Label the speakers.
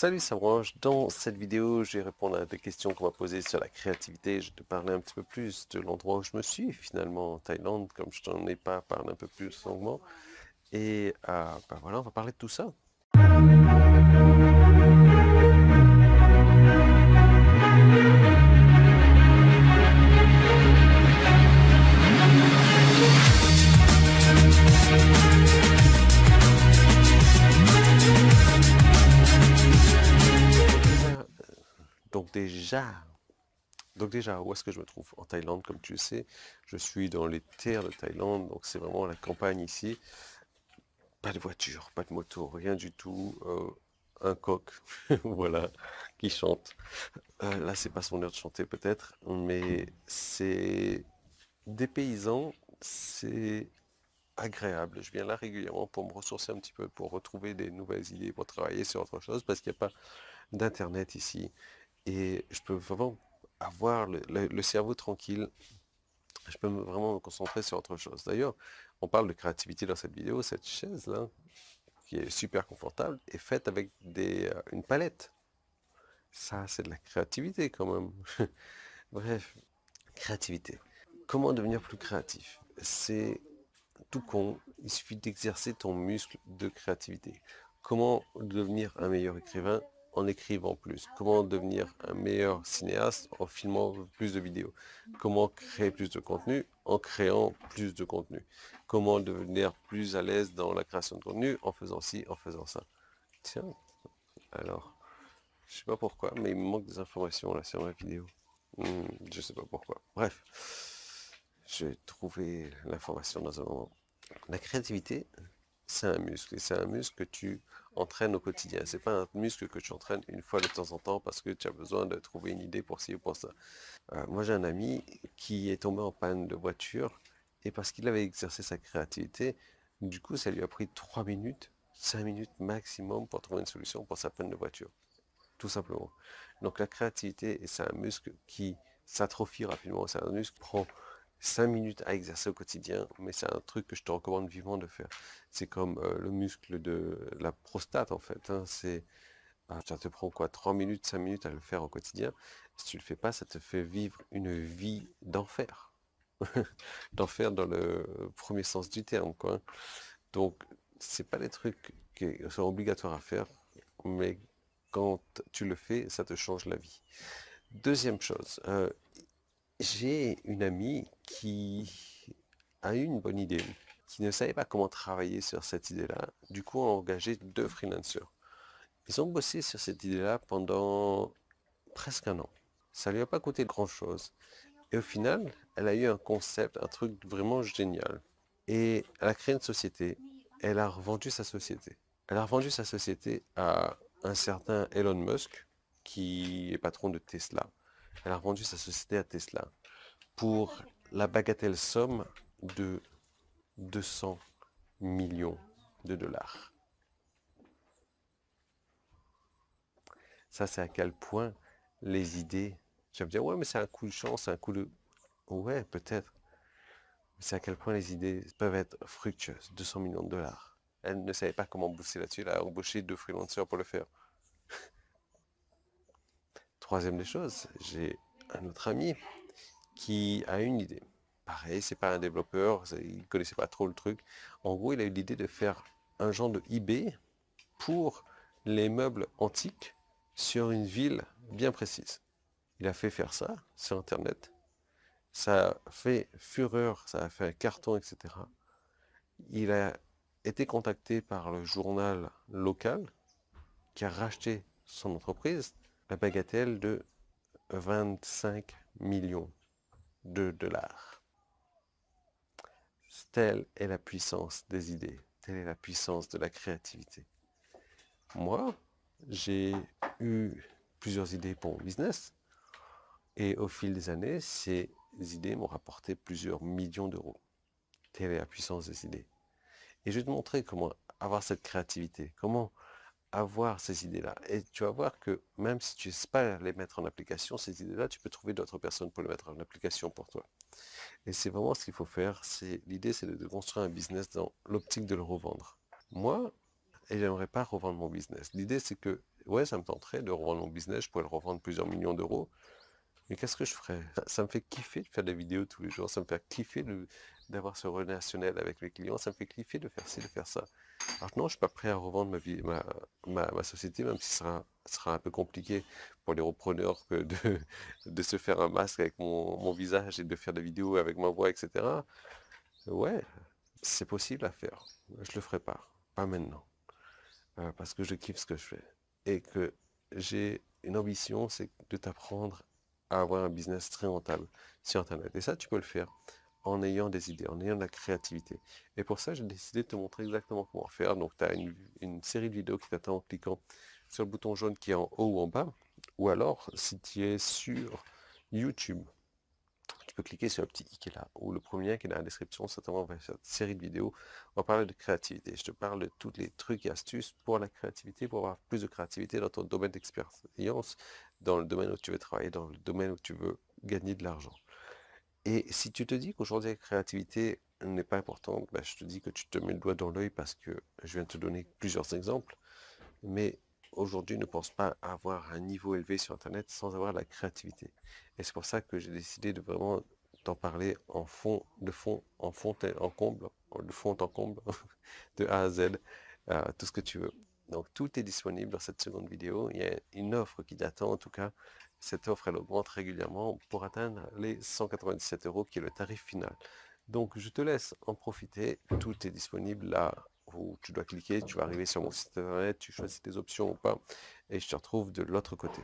Speaker 1: Salut Samrange, dans cette vidéo je vais répondre à des questions qu'on m'a posées sur la créativité. Je vais te parler un petit peu plus de l'endroit où je me suis finalement en Thaïlande, comme je t'en ai pas parlé un peu plus longuement. Et bah voilà, on va parler de tout ça. Donc déjà, donc déjà, où est-ce que je me trouve? En Thaïlande, comme tu le sais, je suis dans les terres de Thaïlande, donc c'est vraiment la campagne ici. Pas de voiture, pas de moto, rien du tout. Un coq, voilà, qui chante. Là, c'est pas son heure de chanter peut-être, mais c'est des paysans, c'est agréable. Je viens là régulièrement pour me ressourcer un petit peu, pour retrouver des nouvelles idées, pour travailler sur autre chose, parce qu'il n'y a pas d'internet ici. Et je peux vraiment avoir le cerveau tranquille. Je peux vraiment me concentrer sur autre chose. D'ailleurs, on parle de créativité dans cette vidéo. Cette chaise-là, qui est super confortable, est faite avec une palette. Ça, c'est de la créativité quand même. Bref, créativité. Comment devenir plus créatif? C'est tout con, il suffit d'exercer ton muscle de créativité. Comment devenir un meilleur écrivain en écrivant plus? Comment devenir un meilleur cinéaste en filmant plus de vidéos? Comment créer plus de contenu en créant plus de contenu? Comment devenir plus à l'aise dans la création de contenu en faisant ci, en faisant ça? Tiens, alors, je sais pas pourquoi, mais il me manque des informations là sur ma vidéo. Je sais pas pourquoi. Bref, je vais trouver l'information dans un moment. La créativité, c'est un muscle, et c'est un muscle que tu entraînes au quotidien. C'est pas un muscle que tu entraînes une fois de temps en temps parce que tu as besoin de trouver une idée pour ci ou pour ça. Moi, j'ai un ami qui est tombé en panne de voiture et parce qu'il avait exercé sa créativité, du coup, ça lui a pris 3 minutes, 5 minutes maximum pour trouver une solution pour sa panne de voiture. Tout simplement. Donc la créativité, c'est un muscle qui s'atrophie rapidement. C'est un muscle qui prend 5 minutes à exercer au quotidien, mais c'est un truc que je te recommande vivement de faire. C'est comme le muscle de la prostate en fait, hein. Ça te prend quoi, 3 minutes, 5 minutes à le faire au quotidien. Si tu le fais pas, ça te fait vivre une vie d'enfer. D'enfer dans le premier sens du terme, quoi. Donc, c'est pas des trucs qui sont obligatoires à faire, mais quand tu le fais, ça te change la vie. Deuxième chose, j'ai une amie qui a eu une bonne idée, qui ne savait pas comment travailler sur cette idée-là. Du coup, a engagé 2 freelancers. Ils ont bossé sur cette idée-là pendant presque un an. Ça lui a pas coûté grand-chose. Et au final, elle a eu un concept, un truc vraiment génial. Et elle a créé une société. Elle a revendu sa société. Elle a revendu sa société à un certain Elon Musk, qui est patron de Tesla. Elle a revendu sa société à Tesla pour la bagatelle somme de 200 millions de dollars. Ça, c'est à quel point les idées... Tu vas me dire, ouais, mais c'est un coup de chance, c'est un coup de... Ouais, peut-être. Mais c'est à quel point les idées peuvent être fructueuses. 200 millions de dollars. Elle ne savait pas comment bosser là-dessus. Elle a embauché 2 freelancers pour le faire. Troisième des choses, j'ai un autre ami qui a une idée. Pareil, c'est pas un développeur, il connaissait pas trop le truc. En gros, il a eu l'idée de faire un genre de eBay pour les meubles antiques sur une ville bien précise. Il a fait faire ça sur Internet. Ça a fait fureur, ça a fait un carton, etc. Il a été contacté par le journal local qui a racheté son entreprise, la bagatelle de 25 millions de dollars. Telle est la puissance des idées, telle est la puissance de la créativité. Moi, j'ai eu plusieurs idées pour mon business et au fil des années, ces idées m'ont rapporté plusieurs millions d'euros. Telle est la puissance des idées. Et je vais te montrer comment avoir cette créativité, comment avoir ces idées-là. Et tu vas voir que même si tu ne sais pas les mettre en application, ces idées-là, tu peux trouver d'autres personnes pour les mettre en application pour toi. Et c'est vraiment ce qu'il faut faire. L'idée, c'est de construire un business dans l'optique de le revendre. Moi, et j'aimerais pas revendre mon business. L'idée, c'est que Ouais, ça me tenterait de revendre mon business, je pourrais le revendre plusieurs millions d'euros. Mais qu'est-ce que je ferais? Ça me fait kiffer de faire des vidéos tous les jours, ça me fait kiffer d'avoir ce relationnel avec mes clients, ça me fait kiffer de faire ci, de faire ça. Alors non, je suis pas prêt à revendre ma société, même si ce sera un peu compliqué pour les repreneurs de se faire un masque avec mon visage et de faire des vidéos avec ma voix, etc. Ouais, c'est possible à faire. Je le ferai pas maintenant, parce que je kiffe ce que je fais. Et que j'ai une ambition, c'est de t'apprendre à avoir un business très rentable sur Internet. Et ça, tu peux le faire en ayant des idées, en ayant de la créativité. Et pour ça, j'ai décidé de te montrer exactement comment faire. Donc, tu as une série de vidéos qui t'attend en cliquant sur le bouton jaune qui est en haut ou en bas. Ou alors, si tu es sur YouTube, tu peux cliquer sur le petit i qui est là, ou le premier lien qui est dans la description, certainement vers cette série de vidéos. On va parler de créativité. Je te parle de tous les trucs et astuces pour la créativité, pour avoir plus de créativité dans ton domaine d'expérience, dans le domaine où tu veux travailler, dans le domaine où tu veux gagner de l'argent. Et si tu te dis qu'aujourd'hui la créativité n'est pas importante, ben, je te dis que tu te mets le doigt dans l'œil parce que je viens de te donner plusieurs exemples. Mais aujourd'hui, ne pense pas avoir un niveau élevé sur Internet sans avoir de la créativité. Et c'est pour ça que j'ai décidé de vraiment t'en parler en comble, de fond en comble, de A à Z, tout ce que tu veux. Donc tout est disponible dans cette seconde vidéo. Il y a une offre qui t'attend en tout cas. Cette offre, elle augmente régulièrement pour atteindre les 197 euros qui est le tarif final. Donc je te laisse en profiter. Tout est disponible là où tu dois cliquer. Tu vas arriver sur mon site internet, tu choisis tes options ou pas. Et je te retrouve de l'autre côté.